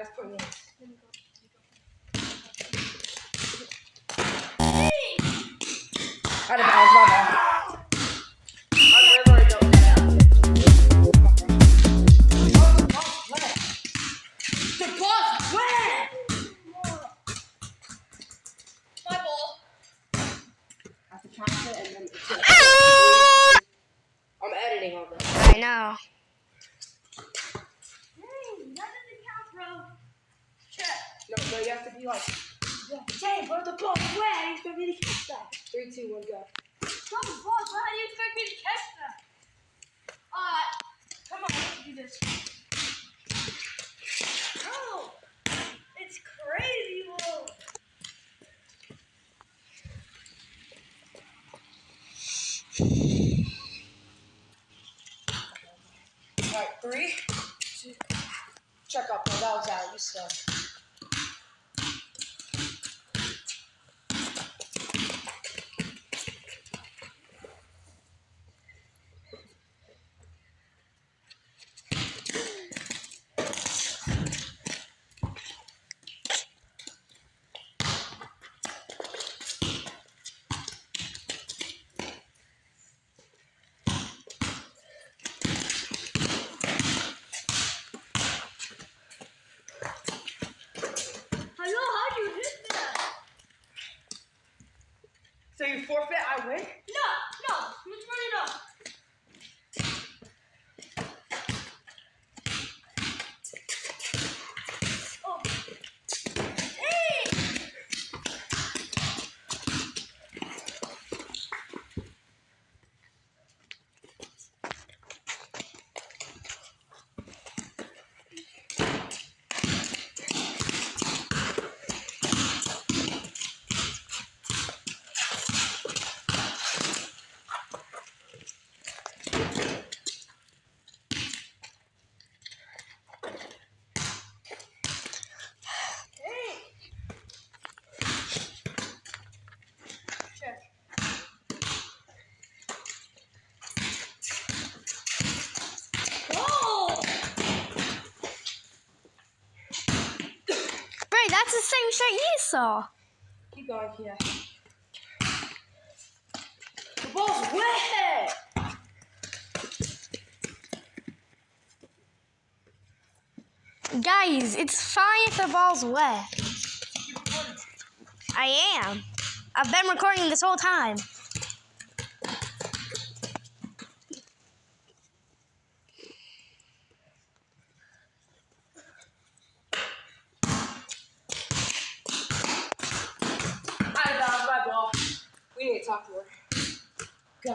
That's pretty nice. Out of bounds, my bad. The ball's wet! My ball. I have to catch it and then it's it. I'm editing on this. I know. Hey, that doesn't count, bro. Check. No, you have to be like, Dang, bro, the ball's wet. How do you expect me to catch that? 3, 2, 1, go. Stop the ball, bro. How do you expect me to catch that? Come on, let's do this. Bro, it's crazy, bro. Alright, 3, 2, check up, bro. That was out. You suck. Hello, how'd you hit that? So you forfeit, I win? No, let's run it up. Oh. Hey! Bray, that's the same shot you saw. Keep going, yeah. The ball's wet! Guys, it's fine if the ball's wet. I am. I've been recording this whole time. Out of bounds, my ball. We need to talk to her. Go.